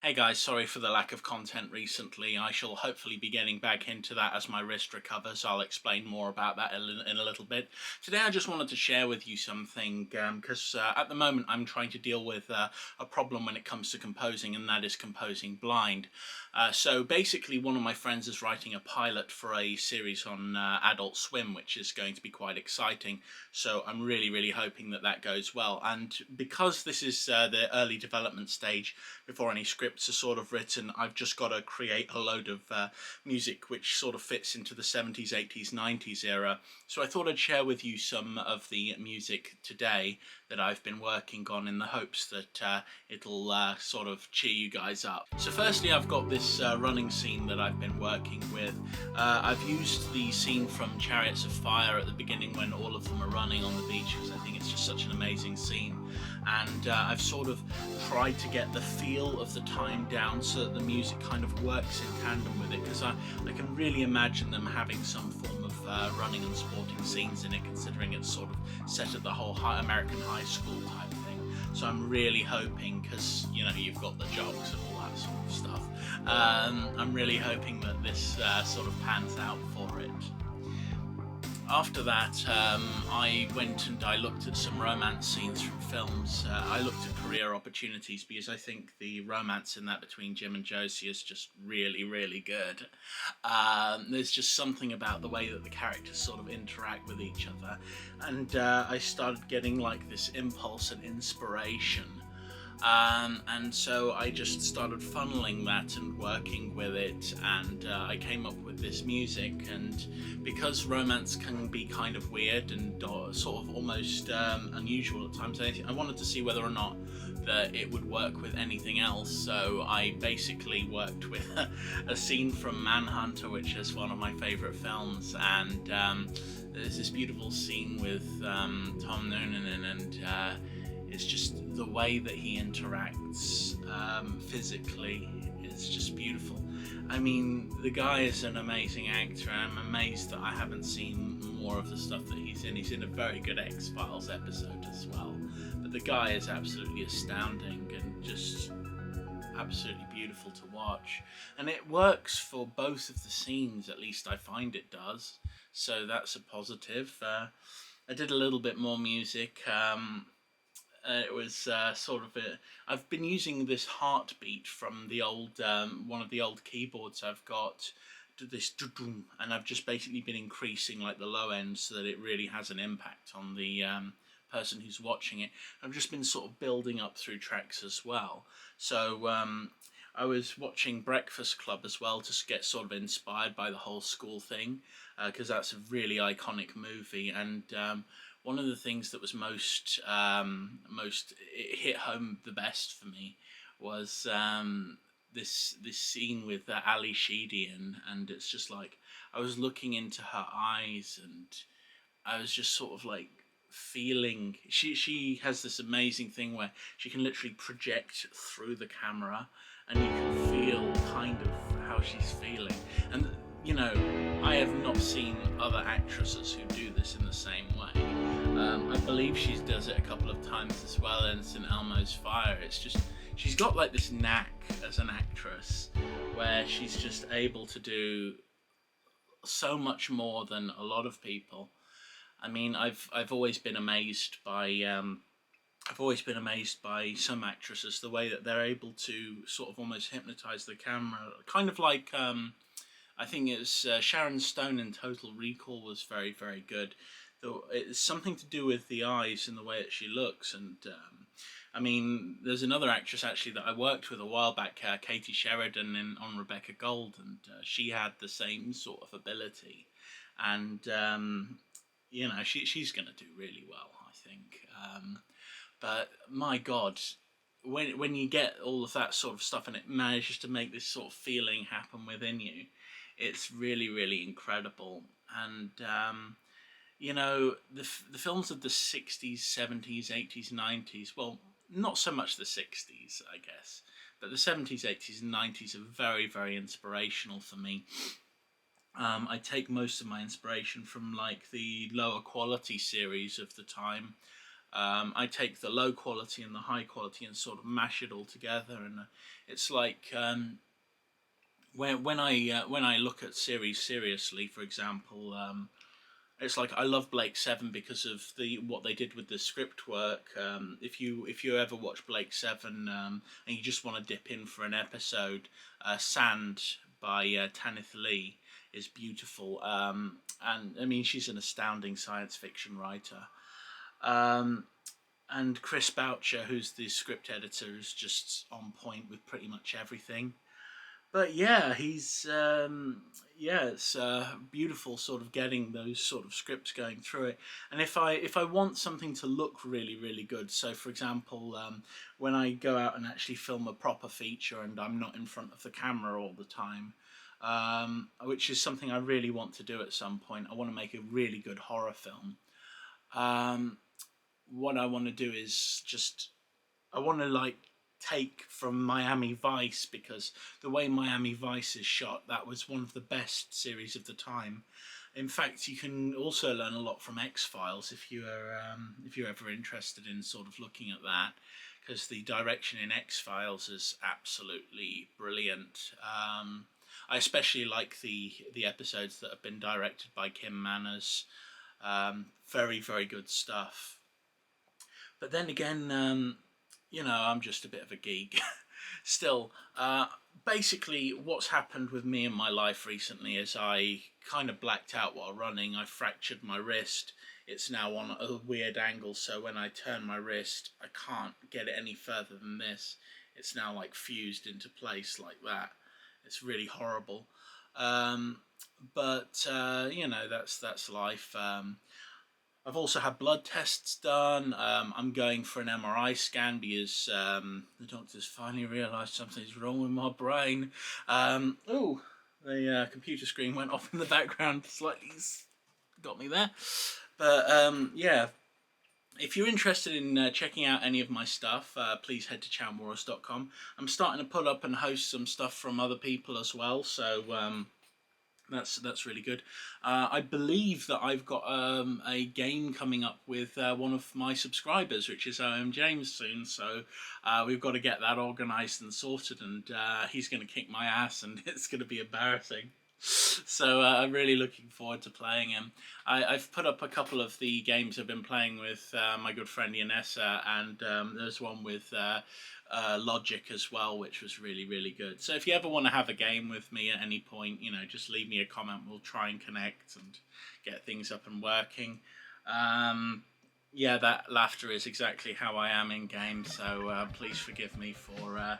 Hey guys, sorry for the lack of content recently. I shall hopefully be getting back into that as my wrist recovers. I'll explain more about that in a little bit. Today I just wanted to share with you something because at the moment I'm trying to deal with a problem when it comes to composing, and that is composing blind. So basically one of my friends is writing a pilot for a series on Adult Swim, which is going to be quite exciting. So I'm really hoping that that goes well. And because this is the early development stage before any scripts are sort of written, I've just got to create a load of music which sort of fits into the 70s, 80s, 90s era. So I thought I'd share with you some of the music today that I've been working on in the hopes that it'll sort of cheer you guys up. So firstly, I've got this running scene that I've been working with. I've used the scene from Chariots of Fire at the beginning when all of them are running on the beach, because I think it's just such an amazing scene. And I've sort of tried to get the feel of the time down so that the music kind of works in tandem with it, because I can really imagine them having some form of running and sporting scenes in it, considering it's sort of set at the whole American high school type thing. So I'm really hoping, because you know you've got the jogs and all that sort of stuff, I'm really hoping that this sort of pans out for it. After that, I went and I looked at some romance scenes from films. I looked at career opportunities because I think the romance in that between Jim and Josie is just really good. There's just something about the way that the characters sort of interact with each other, and I started getting like this impulse and inspiration. And so I just started funneling that and working with it, and I came up with this music. And because romance can be kind of weird and sort of almost unusual at times, I wanted to see whether or not that it would work with anything else. So I basically worked with a scene from Manhunter, which is one of my favourite films, and there's this beautiful scene with Tom Noonan and it's just the way that he interacts physically is just beautiful. I mean, the guy is an amazing actor, and I'm amazed that I haven't seen more of the stuff that he's in. He's in a very good X-Files episode as well. But the guy is absolutely astounding and just absolutely beautiful to watch. And it works for both of the scenes, at least I find it does. So that's a positive. I did a little bit more music. It was sort of I've been using this heartbeat from the old one of the old keyboards I've got, to this, and I've just basically been increasing like the low end so that it really has an impact on the person who's watching it. I've just been sort of building up through tracks as well. So I was watching Breakfast Club as well to get sort of inspired by the whole school thing, because that's a really iconic movie. And one of the things that was most it hit home the best for me was this scene with Ali Sheedy, and it's just like I was looking into her eyes, and I was just sort of like feeling. She has this amazing thing where she can literally project through the camera, and you can feel kind of how she's feeling. And you know, I have not seen other actresses who do this in the same way. I believe she does it a couple of times as well in St. Elmo's Fire. It's just, she's got like this knack as an actress where she's just able to do so much more than a lot of people. I mean, I've always been amazed by some actresses, the way that they're able to sort of almost hypnotize the camera, kind of like I think it's Sharon Stone in Total Recall was very good. Though it's something to do with the eyes and the way that she looks. And I mean, there's another actress actually that I worked with a while back, Katie Sheridan on Rebecca Gold, and she had the same sort of ability. And you know, she's going to do really well, I think. But my God, when you get all of that sort of stuff and it manages to make this sort of feeling happen within you, it's really incredible. And you know, the films of the 60s, 70s, 80s, 90s, well, not so much the 60s, I guess, but the 70s, 80s, and 90s are very inspirational for me. I take most of my inspiration from like the lower quality series of the time. I take the low quality and the high quality and sort of mash it all together, and it's like when I look at series seriously, for example, it's like I love Blake Seven because of what they did with the script work. If you ever watch Blake Seven and you just want to dip in for an episode, Sand by Tanith Lee is beautiful, and I mean she's an astounding science fiction writer. And Chris Boucher, who's the script editor, is just on point with pretty much everything. But yeah, it's beautiful, sort of getting those sort of scripts going through it. And if I want something to look really really good, so for example, when I go out and actually film a proper feature and I'm not in front of the camera all the time, which is something I really want to do at some point. I want to make a really good horror film. What I want to do is I want to like take from Miami Vice, because the way Miami Vice is shot, that was one of the best series of the time. In fact, you can also learn a lot from X-Files if you're ever interested in sort of looking at that, because the direction in X-Files is absolutely brilliant. I especially like the episodes that have been directed by Kim Manners. Very very good stuff. But then again, I'm just a bit of a geek. Still, basically what's happened with me in my life recently is I kind of blacked out while running. I fractured my wrist. It's now on a weird angle, so when I turn my wrist, I can't get it any further than this. It's now like fused into place like that. It's really horrible. But that's life. I've also had blood tests done. I'm going for an MRI scan because the doctors finally realised something's wrong with my brain. The computer screen went off in the background, slightly got me there. But yeah, if you're interested in checking out any of my stuff, please head to chanwarros.com. I'm starting to put up and host some stuff from other people as well, so that's really good. I believe that I've got a game coming up with one of my subscribers, which is OM James soon. So we've got to get that organised and sorted, and he's going to kick my ass, and it's going to be embarrassing. So I'm really looking forward to playing him. I've put up a couple of the games I've been playing with my good friend Yanessa, and there's one with Logic as well, which was really really good. So if you ever want to have a game with me at any point, just leave me a comment. We'll try and connect and get things up and working. Yeah, that laughter is exactly how I am in game, so please forgive me for it.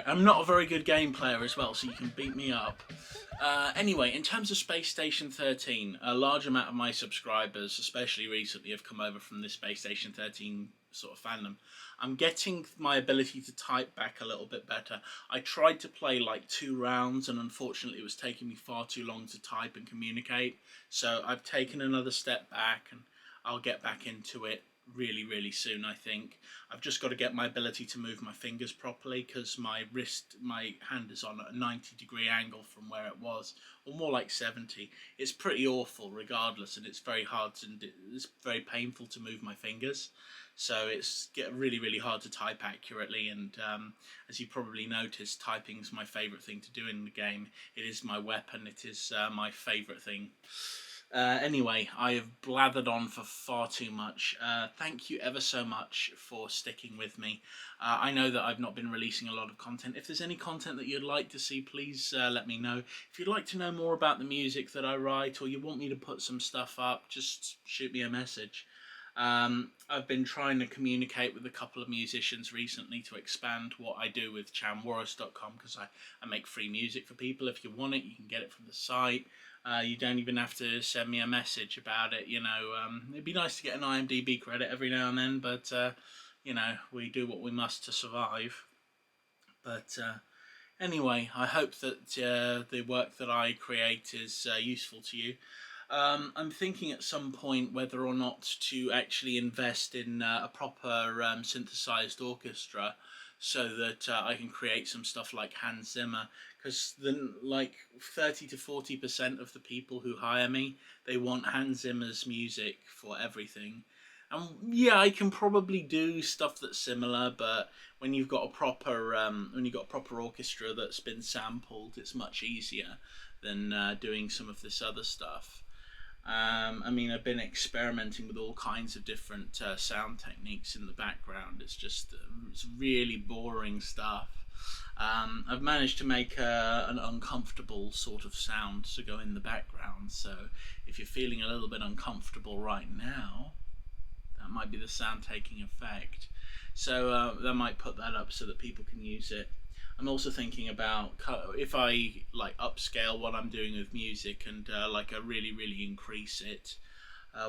I'm not a very good game player as well, so you can beat me up. Anyway, in terms of Space Station 13, a large amount of my subscribers, especially recently, have come over from this Space Station 13 sort of fandom. I'm getting my ability to type back a little bit better. I tried to play like 2 rounds, and unfortunately it was taking me far too long to type and communicate. So I've taken another step back, and I'll get back into it really really soon. I think I've just got to get my ability to move my fingers properly, because my hand is on a 90-degree angle from where it was, or more like 70. It's pretty awful regardless, and it's very hard it's very painful to move my fingers, so it's really really hard to type accurately. And as you probably noticed, typing is my favourite thing to do in the game. It is my weapon. It is my favourite thing. Anyway, I have blathered on for far too much. Thank you ever so much for sticking with me. I know that I've not been releasing a lot of content. If there's any content that you'd like to see, please let me know. If you'd like to know more about the music that I write, or you want me to put some stuff up, just shoot me a message. I've been trying to communicate with a couple of musicians recently to expand what I do with chanwarros.com, because I make free music for people. If you want it, you can get it from the site. You don't even have to send me a message about it. It'd be nice to get an IMDb credit every now and then, but we do what we must to survive. But anyway, I hope that the work that I create is useful to you. I'm thinking at some point whether or not to actually invest in a proper synthesized orchestra, so that I can create some stuff like Hans Zimmer, because then like 30 to 40% of the people who hire me, they want Hans Zimmer's music for everything. Yeah, I can probably do stuff that's similar, but when you've got a proper orchestra that's been sampled, it's much easier than doing some of this other stuff. I mean, I've been experimenting with all kinds of different sound techniques in the background. It's really boring stuff. I've managed to make an uncomfortable sort of sound to go in the background. So if you're feeling a little bit uncomfortable right now, that might be the sound taking effect. So I might put that up so that people can use it. I'm also thinking about if I like upscale what I'm doing with music and like I really increase it.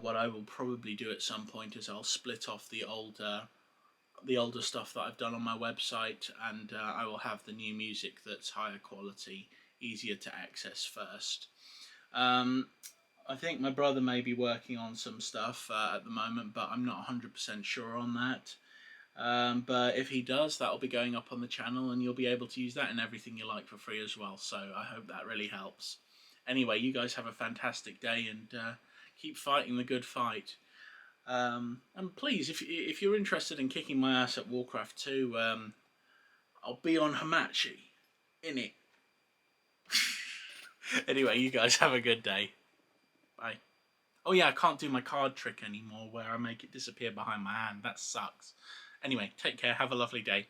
What I will probably do at some point is I'll split off the older stuff that I've done on my website, and I will have the new music that's higher quality, easier to access first. Um, I think my brother may be working on some stuff at the moment, but I'm not 100% sure on that. But if he does, that'll be going up on the channel, and you'll be able to use that in everything you like for free as well. So I hope that really helps. Anyway, you guys have a fantastic day, and keep fighting the good fight. And please, if you're interested in kicking my ass at Warcraft 2, I'll be on Hamachi in it. Anyway, you guys have a good day. Bye. Oh yeah, I can't do my card trick anymore where I make it disappear behind my hand. That sucks. Anyway, take care. Have a lovely day.